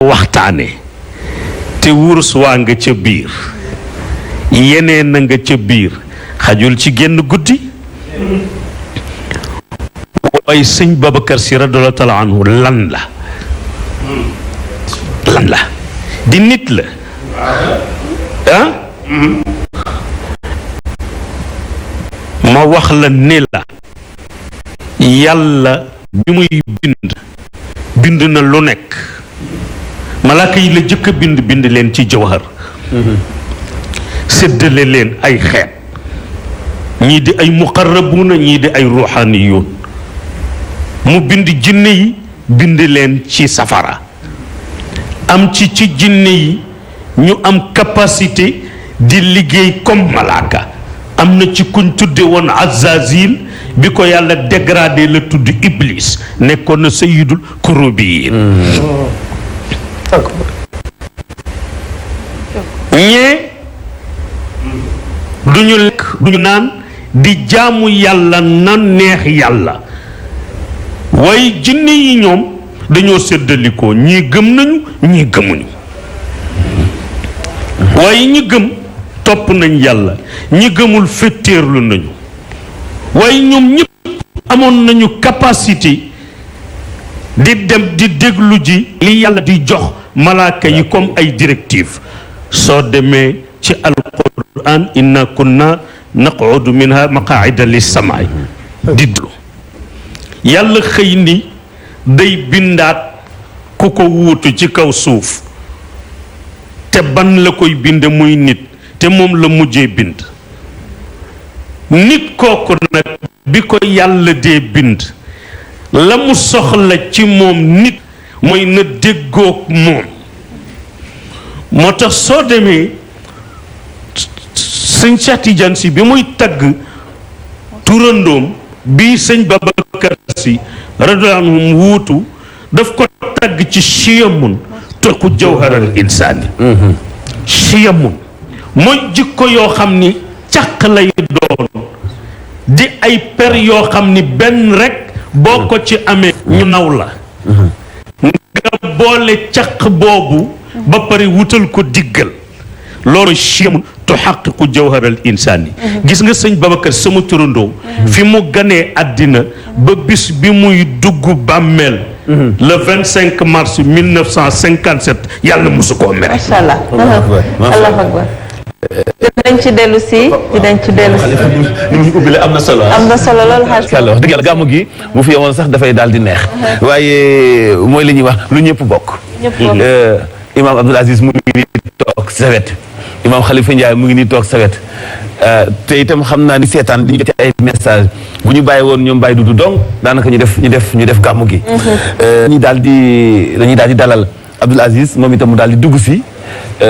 waxtaane te wurus waa nga ca biir yeneen na nga ca biir xajul ci génn guddi waaye sëñ Babacar Si radiyallahu taala anhu lan la di nit la ah ma wax la ne la yàlla bi muy bind na lu nekk malaaka yi la jëkk a bind leen ci jawhar séddale leen ay xeet ñii di ay muqarrabuuna ñii di ay ruuxaaniyuun mu bind jinne yi bind leen ci safara am ci jinne yi ñu am capacité di liggéey comme malaaka am na ci kuñ tudde woon Azazil bi ko yàlla dégradé la tudd Iblis nekkoon na sayyidul kurubiyin ñee duñu lekk duñu naan di jaamu yàlla na neex yàlla waaye jinne yi ñoom dañoo séddalikoo ñii gëm nañu ñii gëmuñu waaye ñi gëm topp nañ yàlla ñi gëmul féttéerlu nañu waaye ñoom ñëpp amoon nañu capacité di dem di déglu ji li yàlla di jox malaaka yi comme ay directive soo demee ci alquran inna kunna naqudu minha maqaida lissamaay di déglu yàlla xëy ni day bindaat ku ko wuutu ci kaw suuf te ban la koy bind muy nit te moom la mujjee bind nit kooku nag bi ko yàlla dee bind la mu soxla ci moom nit mooy na déggoog moom moo tax soo demee sëñ Cheikh Tidiane Si bi muy tagg turandoom bii sëñ Babacar Si radiyallahu anhu wuutu daf ko tagg ci chiyamun toku jawharal insaani chiyamun mooy jikko yoo xam ni caq lay doon di ay per yoo xam ni benn rekk boo ko ci amee ñu naw la nga boole caq boobu ba pare wutal ko diggal loolu chiyamun tuhaqiqu jawharal insaani gis nga sëñ Babacar sama turandoo fi mu ganee àddina ba bis bi muy dugg bàmmeel le 25 mars 1957 yàlla mosu koo mere. macha allah allahu akbar dinañ ci dellu si ni mu ubbile am na solo loolu wax dëgg yàlla gàmmu gi bu fi yemoon sax dafay daal di neex waaye mooy li ñuy wax lu ñëpp bokk imaam Abdoul Aziz mu ngi nii toog sa wet imaam Khalifa Ndiaye mu ngi nii toog sa wet te itam xam naa ni seetaan di ñu jot ay message bu ñu bàyyi woon ñoom bàyyi dudu donc daanaka ñu def gàmmu gi dañuy daal di dalal Abdoul Aziz moom itam mu daal di dugg si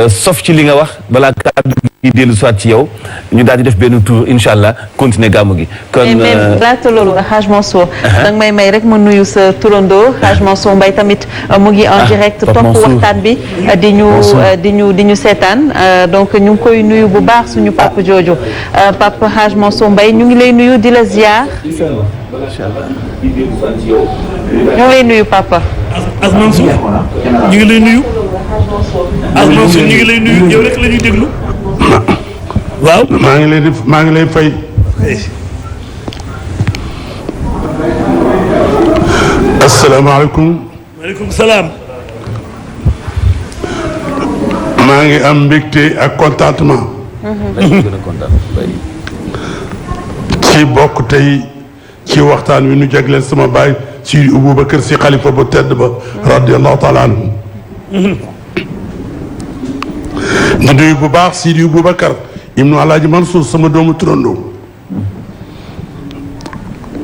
sof ci li nga wax balaa kàddu gi dellu soit ci yow ñu daal di def benn tour incha allah continuer gàmmu gi. kon mais laata loolu Haj Mansour danga may rek ma nuyu sa turandoo Haj Mansour Mbaye tamit mu ngi en direct topp waxtaan bi di ñu seetaan donc ñu ngi koy nuyu bu baax suñu papa jooju papa Haj Mansour Mbaye ñu ngi lay nuyu di la ziar. ñu ngi lay nuyu papa. Haj Mansour ñu ngi lay nuyu. Haj Mansour ñu ngi lay nuyu yow rek la ñuy déglu. waaw maa ngi lay fay. asalaamaaleykum. maaleykum salaam. maa ngi am mbégte ak contentement. ci bokk tey ci waxtaan wi nu jagleel sama baay Seydi Aboubacar Si xalifa bu tedd ba radiyallahu taala anhu. di nuyu bu baax Seydi Aboubacar ibnu Alaaji Mansour sama doomu turandoo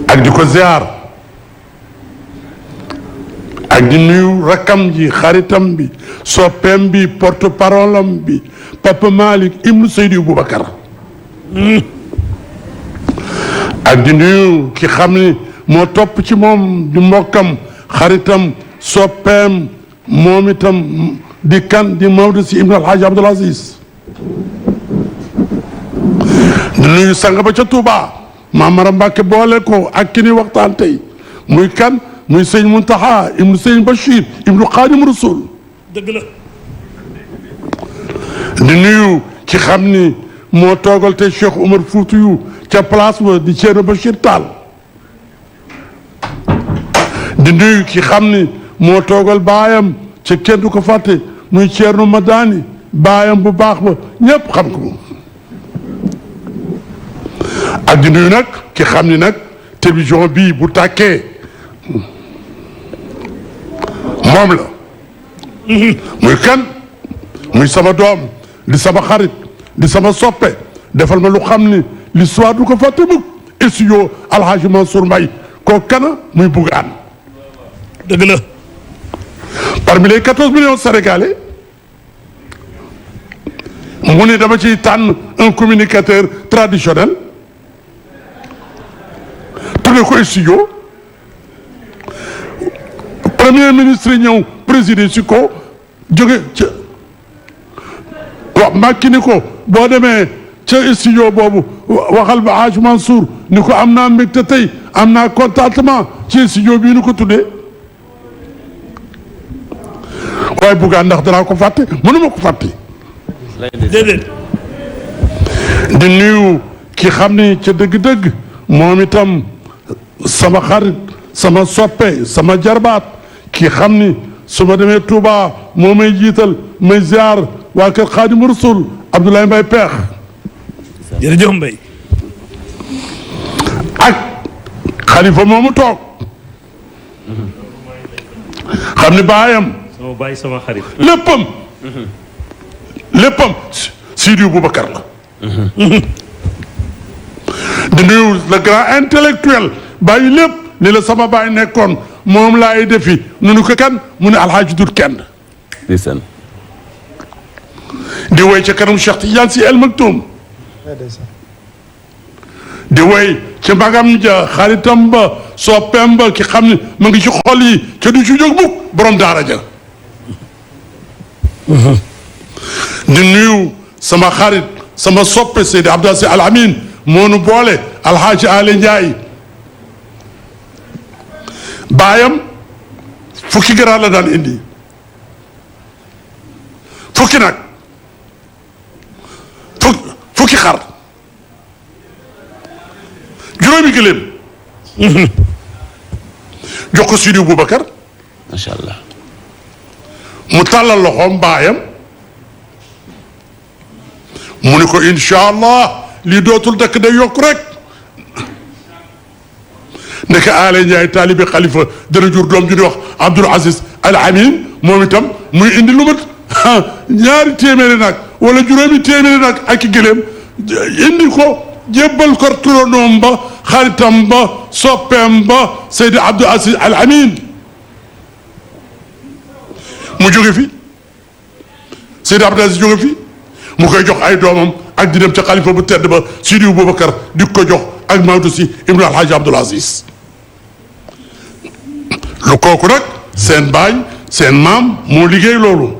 ak di ko ziar ak di nuyu rakkam ji xaritam bi soppeem bi porte parole am bi Papa Malick ibnu Seydi Aboubacar ak di nuyu ki xam ni moo topp ci moom di mbokkam xaritam soppeem moom itam di kan di Maodo si ibnu Alhaji Abdoul Aziz di nuyu sang ba ca Touba Maam Mara Mbàkke boole ko ak ki ni waxtaan tey muy kan muy sëñ Muntaxa ibnu sëñ Bachir ibnu Xaadim Rasul dëgg la. di nuyu ki xam ni moo toogal te Cheikh Omar Foutiyou ca place ba di Thierno Bachir Tall di nuyu ki xam ni moo toogal baayam ca kenn du ko fàtte muy Thierno Madani baayam bu baax ba ñëpp xam ko ak di nuyu nag ki xam ni nag télévision bii bu tàkkee moom la muy kan muy sama doom di sama xarit di sama soppe defal ma lu xam ni l'histoire du ko fàtte mukk studio Alhaji Mansour Mbaye koo kana muy Bougane dëgg la. parmi les 14 millions de Sénégalais mu ne dama ciy tànn un communicateur traditionnel tudde ko studio premier ministre ñëw présider si ko jóge ca wax Macky ni ko boo demee ca studio boobu waxal ba Hadj Mansour ni ko am naa mbégte tey am naa contentement ci studio bii ni ko tuddee waaye Bougane ndax danaa ko fàtte mënuma ko fàtte déedéet. di nuyu ki xam ni ca dëgg-dëgg moom itam sama xarit sama soppe sama jarbaat ki xam ni su ma demee Touba moo may jiital may ziar waa kër Xaadimu Rasul Abdoulaye Mbaye Peex jërëjëf Mbaye. ak xalifa moomu toog xam ni baayam sama baay sama xarit. léppam Sidi Boubacar la di nuyu le grand intellectuel bàyyi lépp ni la sama baay nekkoon moom laay defi nu ko kan mu ne alxaaji dut kenn ndeysaan di woy ca kanam Cheikh Tidiane Sy El Maktoum di woy ci magam ja xaritam ba soppeem ba ki xam ne ma ngi ci xol yi ca du ci jóg mukk borom daara ja di nuyu sama xarit sama soppe Seydi Abdou Aziz Al Amin moo nu boole alxaaji Ale Ndiaye baayam fukki garaat la daan indi fukki nag fukki xar juróomi gëléem jox ko Sidi Boubacar macha allah mu tàllal loxoom baayam mu ne ko incha allah lii dootul dakk day yokk rek nekk Aale Ndiaye taalibi xalifa dana jur doom ju di wax Abdoul Aziz Al Amin moom itam muy indi lu mat ñaari téeméeri nag wala juróomi téeméeri nag ak i gëléem indi ko jébbal ko turandoom ba xaritam ba soppeem ba Seydi Abdoul Aziz Al Amin mu jóge fi Seydi Abdoul Aziz jóge fi mu koy jox ay doomam ak di dem ca xalifa bu tedd ba Sidi Boubacar di ko jox ak Maodo si Ibn Alhaji Abdoul Aziz lu kooku nag seen baay seen maam moo liggéey loolu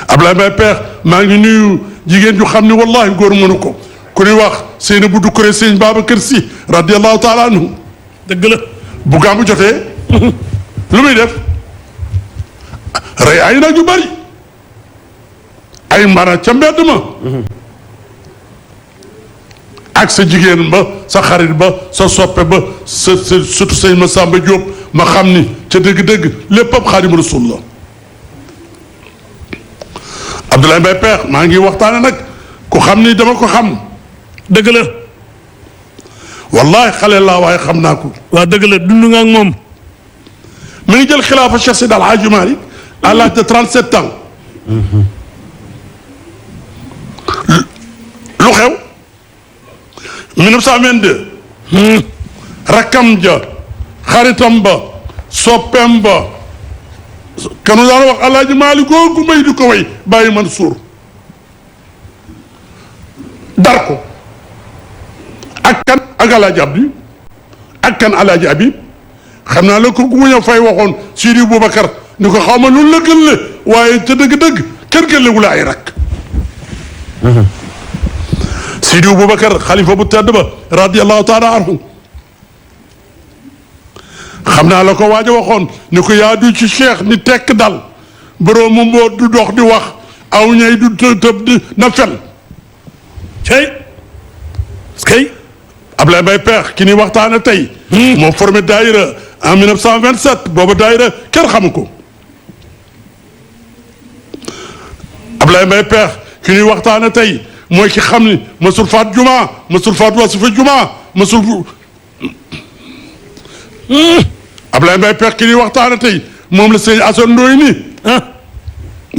Abdoulaye Mbaye Peex maa ngi nuyu jigéen ju xam ne wallahi góor mënu ko ku ñuy wax seen bu dukkure sëñ Babacar Si radiyallahu taala anhu dëgg la. bu gàmmu jotee lu muy def rey ay nag yu bari ay mbana ca mbedd ma ak sa jigéen ba sa xarit ba sa soppe ba sa surtout sëñ Massamba Diop ma xam ni ca dëgg-dëgg léppam Xaadimu Rasuul la Abdoulaye Mbaye Peex maa ngi waxtaane nag ku xam ni dama ko xam dëgg la. wallahi xale laa waaye xam naa ko waa dëgg la dund nga ak moom. mi ngi jël xilaafa Cheikh Seydi El Hadji Malick à l'âge de 37 ans lu xew 1922 rakkam ja xaritam ba soppeem ba kanu daan wax Alaaji Maalik googu may di ko way Baye Mansour dar ko ak kan ak Alaaji Abdi ak kan Alaaji Habib xam naa la ko gu ñëw fay waxoon Sidi Boubacar ni ko xaw ma lu la gën le waaye ca dëgg-dëgg kenn gën lewu la ay rak Sidi Boubacar xalifa bu tedd ba radiyallahu taala anhu xam naa la ko waaj a waxoon ni ko yaa du ci cheikh ni tekk dal boroomu mboot du dox di wax aw ñay du tëb di na fen cey kay Ablaye Mbaye Peex ki ni waxtaane tey moo formé daayira en 1927 booba daayira kenn xamu ko Ablaye Mbaye Peex ki ñuy waxtaane tey mooy ki xam ni masul faat juma masul faat wasifa juma masul Ablaye Mbaye Peex ki ñuy waxtaane tey moom la sëñ Assane Ndoye ni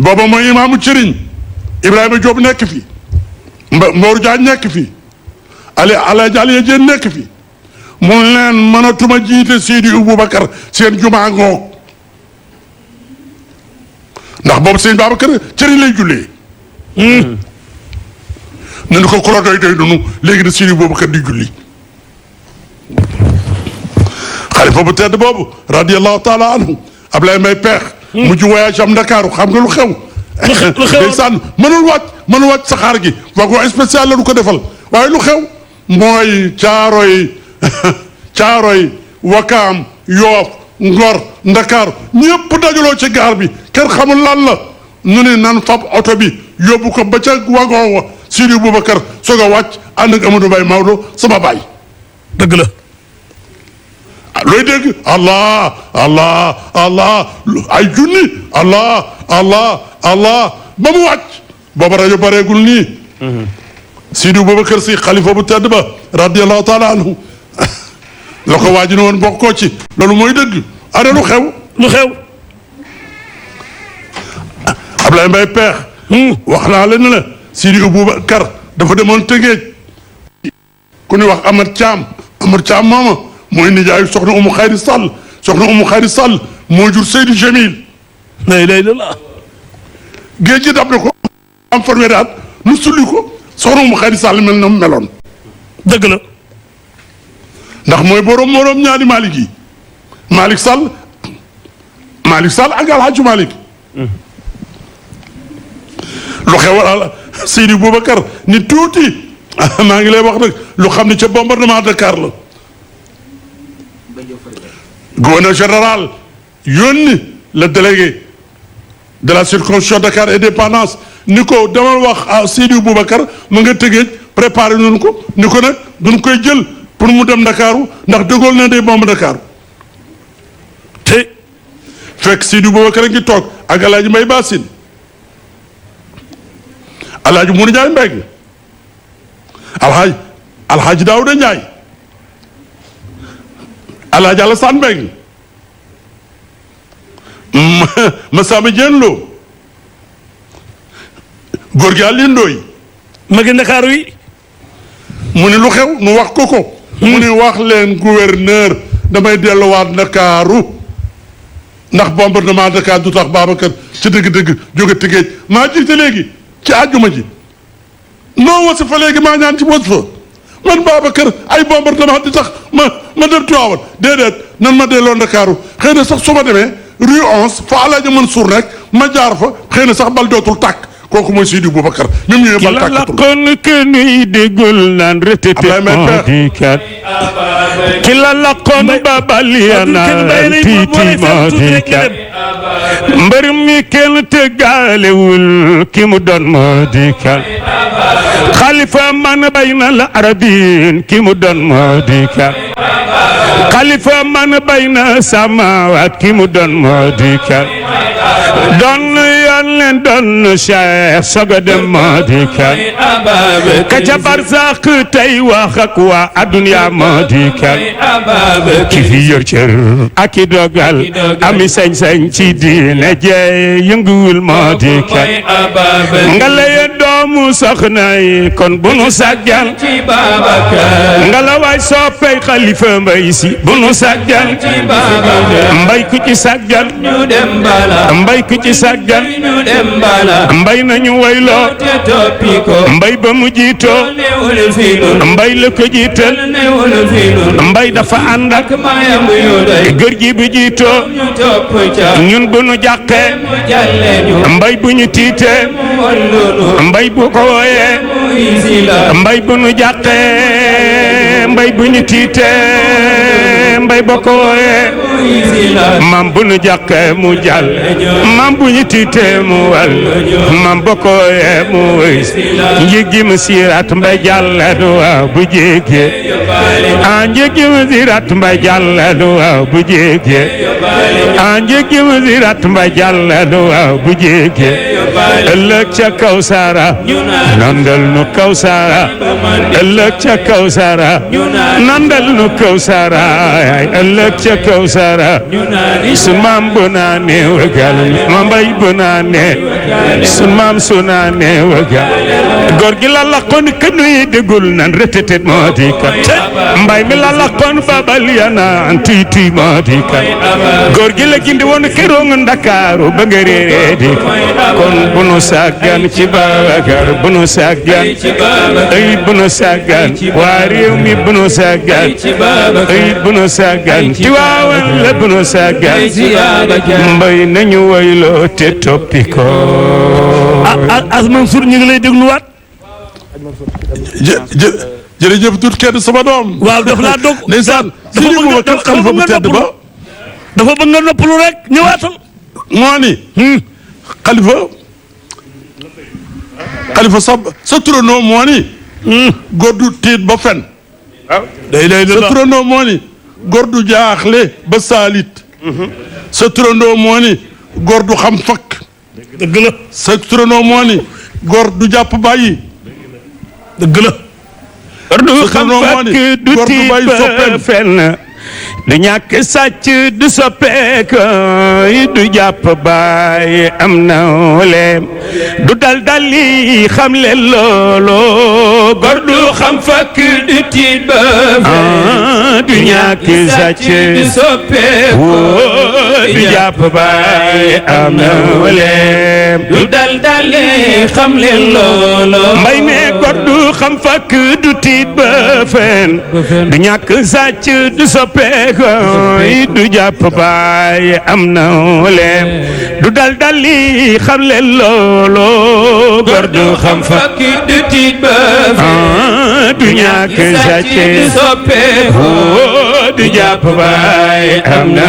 booba mooy imaamu Cëriñ Ibrahima Diop nekk fi Mbour Diagne nekk fi Alaaji Aliya Jéen nekk fi mun leen mënatuma jiite Seydi Aboubacar seen juma ngoog ndax boobu sëñ Babacar Cëriñ lay jullee ne ni ko ku la doy dunu léegi de Seydi Aboubacar di julli xalifa bu tedd boobu radiyallahu taala anhu Ablaye Mbaye Peex mujj voyage am Ndakaaru xam nga lu xew ndeysaan mënul wàcc saxaar gi wagon spécial la du ko defal waaye lu xew mooy caaroy wakaam yoof ngor Ndakaaru ñëpp dajaloo ci gaar bi kenn xamul lan la ñu ne nan fab oto bi yóbbu ko ba ca wagon wa Seydi Aboubacar soog a wàcc ànd ak Amadou Mbaye Maodo sama baay dëgg la looy dégg allah allah allah ay junni allah allah allah ba mu wàcc booba rajo bareegul nii Seydi Aboubacar si xalifa bu tedd ba radiyallahu taala anhu la ko waaji ne woon bokkoo ci loolu mooy dëgg ana lu xew Ablaye Mbaye Peex wax naa leen la Seydi Aboubacar dafa demoon Tëngéej ku ñuy wax Amar Thiam mooma mooy nijaayu soxna Umu Xayri Sall soxna Umu Xayri Sall moo jur Seydi Jamil la ilaha illallah géej gi dab na ko am fanweeri at nu sulli ko soxna Umu Xayri Sall mel na mu meloon dëgg la ndax mooy borom ñaari Malick yi Malick Sall ak Alhaji Malick lu xewal Seydi Aboubacar ni tuuti maa ngi lay wax nag lu xam ne ca bombardement Dakar la gouverneur général yónni le délégué de la circonscription Dakar et Dépendance ni ko demal wax Seydi Aboubacar ma nga Tëngéej préparé nañu ko ni ko nag duñ koy jël pour mu dem Dakaru ndax De Gaulle na day bombe Dakar te fekk Seydi Aboubacar a ngi toog ak Alaaji Mbay Basin Alaaji Mourou Ndiaye Mbeng Alhaji Daouda Ndiaye Alaaji Alassane Mbeng Massamba Diène Lo góor gi Aliou Ndoye magi Ndakaaru yi mu ne lu xew nu wax ko mu ne wax leen gouverneur damay delluwaat Ndakaaru ndax bombardement Dakar du tax Babacar ci dëgg-dëgg jóge Tëngéej maa jiite léegi ci àjjuma ji noo wasi fa léegi maa ñaan ci wasi fa man Babacar ay bombardement di tax ma dem Tiwaawan déedéet nan ma delloo Ndakaaru xëy na sax su ma demee rue 11 fa Alaaji Mansour rek ma jaar fa xëy na sax bal dootul tàkk kooku mooy Seydi Aboubacar même ñu bal tàkkatul ki la laqoon ba baliyana tiiti moo di kat mbër mi kenn tëggaalewul ki mu doon moo di kat xalifa man bayna la arabin ki mu doon moo di kat xalifa man bayna samawaat ki mu doon moo di kat doon yoon leen doon Cheikh soga dem moo di kat ka ca barzak tey wax ak waa adduna moo di kat ki fi yor cër ak i dogal ami sañ-sañ ci diine jee yënguwul moo di kat nga lay doomu soxna yi kon bu nu sàggan nga la waay soppey xalifa mbay si bu nu sàggan mbay ku ci sàggan mbay ku ci sàggan mbay nañu wayloo mbay ba mu jiitoo mbay la ko jiital mbay dafa ànd ak gër gi bu jiitoo ñun bu nu jàqee mbay bu ñu tiitee mbay bu ko wooyee mbay bu nu jàqee mbay bu ñu tiitee mbay bokk wooyee maam bu nu jàqee mu jàll maam bu ñu tiitee mu wal maam bokk wooyee mu wëys njéggi mu siiraat mbay jàll du waaw bu jéegee njéggi mu siiraat mbay jàll du waaw bu jéegee njéggi mu siiraat mbay jàll du waaw bu jéegee ëllëg ca kaw sara nandal nu kaw sara ëllëg ca kaw sara nandal nu kaw sara ëllëg ca kaw sara sun maam bu naane wagal ma mbay bu naane sun maam su naane wagal góor gi la laqoon kënu yi dégul nan retetet moo di kat mbay mi la laqoon babal yana tuy tuy moo di kat góor gi la gindi woon keroog Ndakaaru ba nga réeree di kon bu nu sàggan ci Babacar bu nu sàggan ay bu nu sàggan waa réew mi bu nu sàggan ay bu nu sàggan ci waawan la bu nu sàggan mbay nañu wayloo te toppi ko as Mansour ñu ngi lay dégluwaat. jërëjëf tut kenn sama doom. waaw daf laa dog. ndeysaan Sidi Boubacar xalifa bu tedd ba. dafa bëgg nga noppalu rek ñëwaatal. moo ni. xalifa sa turandoo moo ni. góor du tiit ba fen. sa turandoo moo ni. góor du jaaxle ba saalit. sa turandoo moo ni. góor du xam fakk. dëgg la. sa turandoo moo ni. góor du jàpp bàyyi. dëgg la. góor du xam fakk du tiit ba fen. du ñàkk sàcc du soppeeku du jàpp baay am na leem du dal-dali xam leen loolo góor du xam fakk du tiit ba du ñàkk sàcc du soppeeku du jàpp baay am na leem du dal-dali xam leen loolo mbay ne góor du xam fakk du tiit ba fen du ñàkk sàcc du soppeeku du jàpp baay am na leem du dal-dali xam leen loolo góor du xam fakk du tiit ba du ñàkk sàcc du soppeeku du jàpp baay am na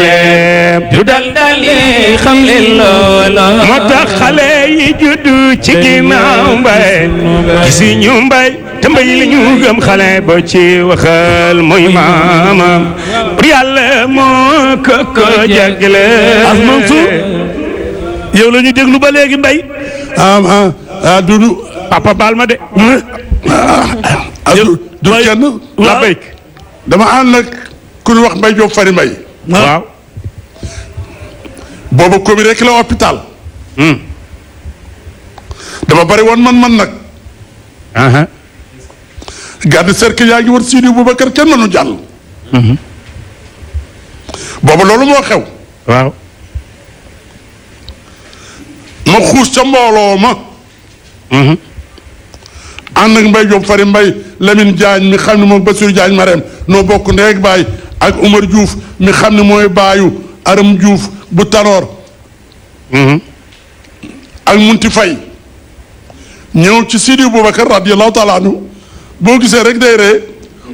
leem du dal-dali xam leen loolo moo tax xale yi juddu ci ginnaaw mbay gisi ñu mbay te mbay li ñu gëm xale ba ci waxal muy maamam pour yàlla moo ko jagle as Mansour yow la ñuy déglu ba léegi mbay. Dudu. papa baal ma de. du kenn. la béyk. dama ànd nag ku ñu wax Mbaye Diop Fary Mbaye. waaw. booba commune rek la hôpital. dama bari woon man nag. garde cercle yaa ngi war Sidi Boubacar kenn mënu jàll. booba loolu moo xew. waaw. ma xuus ca mbooloo ma. ànd ak Mbaye Diop Fary Mbaye Lamine Diagne mi xam ne moom Bassirou Diagne Marème noo bokk ndey ak baay ak Oumar Diouf mi xam ne mooy baayu Aram Diouf bu Tanor. ak Munti Faye ñëw ci Sidi Boubacar radiyallahu taala anhu boo gisee rek day ree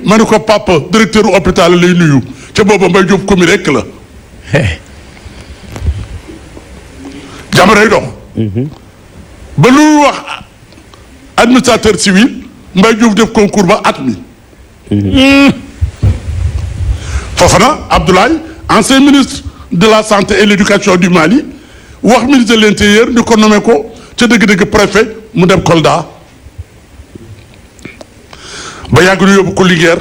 ma ne ko papa directeur hôpital lay nuyu ca booba Mbaye Diop commune rek la. jamonoy dox. ba lu wax administrateur civil Mbaye Diouf def concours ba at mi. Fofana Abdoulaye ancien ministre de la santé et l'éducation du Mali wax ministre de l'intérieur ni ko nommé ko ca dëgg-dëgg préfet mu dem Kolda ba yàgg ñu yóbbu ko Linguère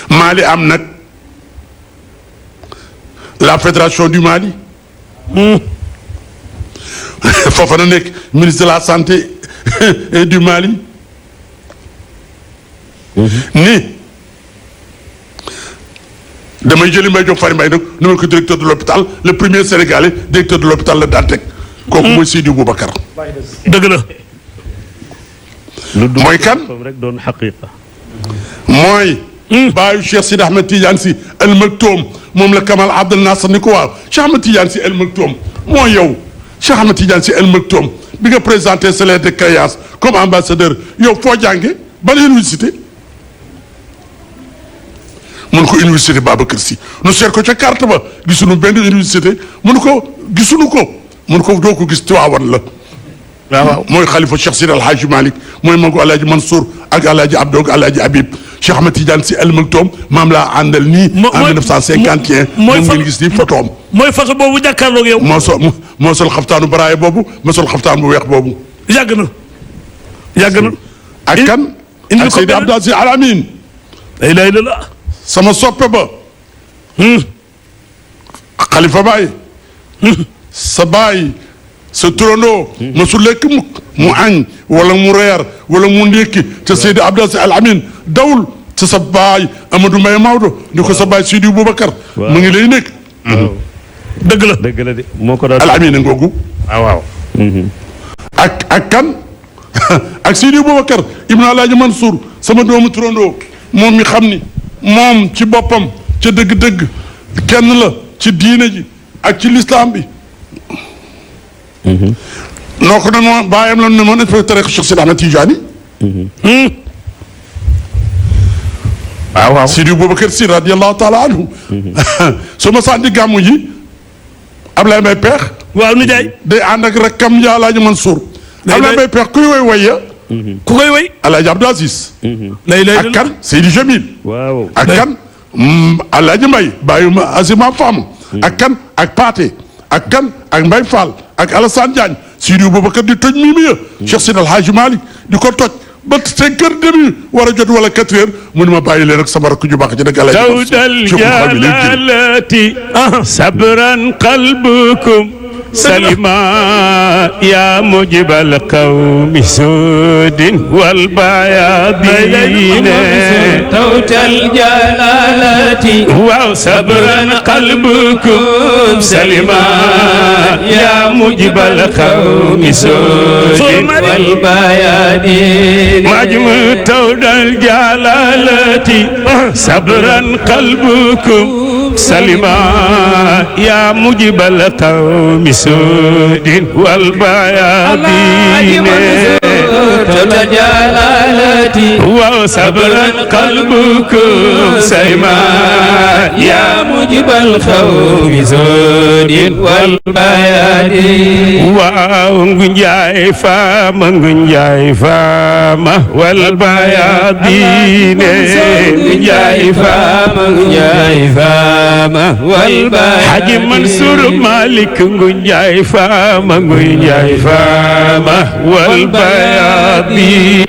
Mali am nag la fédération du Mali. Fofana nekk ministre de la santé et du Mali. ni damay jëli Mbaye Diop Fary Mbaye nag nommé ko directeur de l'hôpital le premier sénégalais directeur de l'hôpital la Dantec. kooku mooy Sidi Boubacar. dëgg la. mooy kan rek doon xaqiqa. mooy. baayu Cheikh Sidi Ahmed Tidiane Sy El Maktoum moom la Kamal Abdel Nasser ni ko waaw Cheikh Ahmed Tidiane Sy El Maktoum mooy yow Cheikh Ahmed Tidiane Sy El Maktoum bi nga présenté sa lettre de créance comme ambassadeur yow foo jànge ban université mun ko université Babacar Sy nu seet ko ca carte ba gisuñu benn université mun ko gisuñu ko mun ko doo ko gis Tiwaawan la waaw mooy xalifa Cheikh Sidi Alhaji Malick mooy magu Alhaji Mansour ak Alhaji Abdou ak Alhaji Habib Cheikh Ahmed Tidiane Sy Al Maktoum maam laa àndal nii en 1951 moom ngeen gis nii photoom mooy façon boobu jàkkaarloog yow moo sol xaftaanu baraaye boobu ma sol xaftaan bu weex boobu yàgg na ak kan ak Seydi Abdou Aziz Al Amin la ilaha illallah sama soppe ba xalifa baay sa baay sa turandoo masu lekk mukk mu añ wala mu reer wala mu ndékki te Seydi Abdou Aziz Al Amin dawul te sa baay Amadou Mbaye Maodo ni ko sa baay Seydi Boubacar mu ngi lay nekk dëgg la de moo ko doon Al Amin ngoogu waaw ak kan ak Seydi Boubacar Ibn Alhaji Mansour sama doomu turandoo moom mi xam ni moom ci boppam ca dëgg-dëgg kenn la ci diine ji ak ci lislaam bi noo ko ne moom bàyyam la ne moom ne fa tariqa Cheikh Sidi Ahmed Tidiane waaw Seydi Boubacar Sy radiyallahu taala anhu su ma sànni gàmmu ji Ablaye Mbaye Peex waaw ni jaay day ànd ak rakkam ja Alhaji Mansour Ablaye Mbaye Peex kuy woy waya ku koy woy Alhaji Abdou Aziz lay ak kan Seydi Jamil waaw ak kan Alhaji Mbaye bàyyuma Azima Fam ak kan ak Paate ak kan ak Mbaye Fall ak Alassane Diagne Seydi Boubacar di toj miimiya Cheikh Sidi Alhaji Malick di ko toj ba 5h30 war a jot wala 4h mu ne ma bàyyi leen rek sama rakk ju baax ji nag dawdal jalalati sabran qalbukum salima ya mujibal qawmi sudin wal bayadin dawdal jalalati waaw sabran qalbukum salima ya mujibal qawmi sudin wal bayadin majmu dawdal jalalati sabran qalbukum salima ya mujibal qawmi sudin wal bayadin jalalati wa sabran qalbukum salima ya mujibal khawmi sudin wal bayadin wa ngunjay fama wal bayadin ngunjay fama wal bayadin Haji Mansour Malik ngunjay fama wal bayadin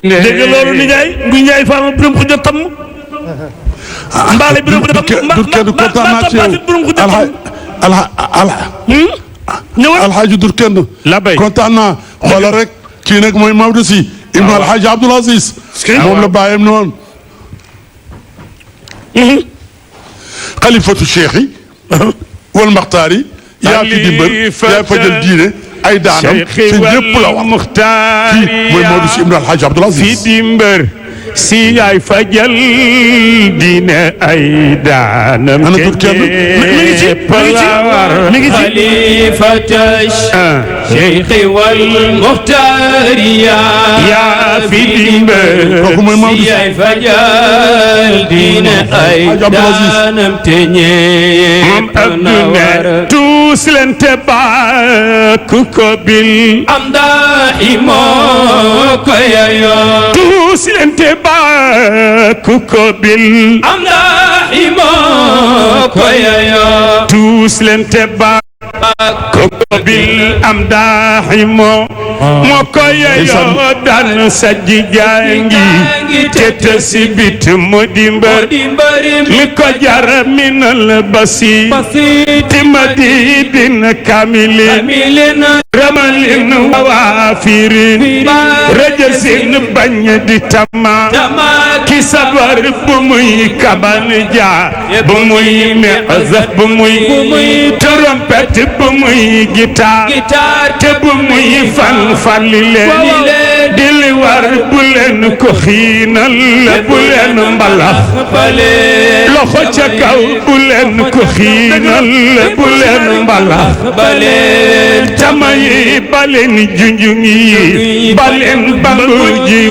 dégg loolu ni jaay ngunjay fama biram ko jotam mbaale biram ko jotam Alhaji dur kenn kontaan naa xoolal rek kii nag mooy Maodo Sy Ibn Alhaji Abdoul Aziz moom la bàyyam noonu xalifatu cheikh yi wal maxtaar yi yaa fi dimbal yaa fajal diine ay daanam te ñëpp la wax kii mooy Maodo Sy Ibn Alhaji Abdoul Aziz si ay fajal diine ay daanam ana dur kenn mi ngi ci xalifatu cheikh wal muxtaar yaa fi dimbal kooku mooy Maodo si ay fajal diine ay daanam te ñëpp na war tuus leen te bàkku ko bil am daaxi moo ko yeyoo tuus leen te bàkku ko bil am daaxi moo ko yeyoo tuus leen te bàkku ko bil am daaxi moo ko yeyoo daan sajji jaangi te sibit mu dimbar mi ko jar minal basi ti madidin kamilin ramalin waafirin rajasin bañ di tama ki sabar bu muy kaban ja bu muy mezaf bu muy trompette bu muy guitare te bu muy fan leen dili war bu leen ko xiinal bu leen mbalax loxo ca kaw bu leen ko xiinal bu leen mbalax tama yi baleen junjung yi baleen bangu ji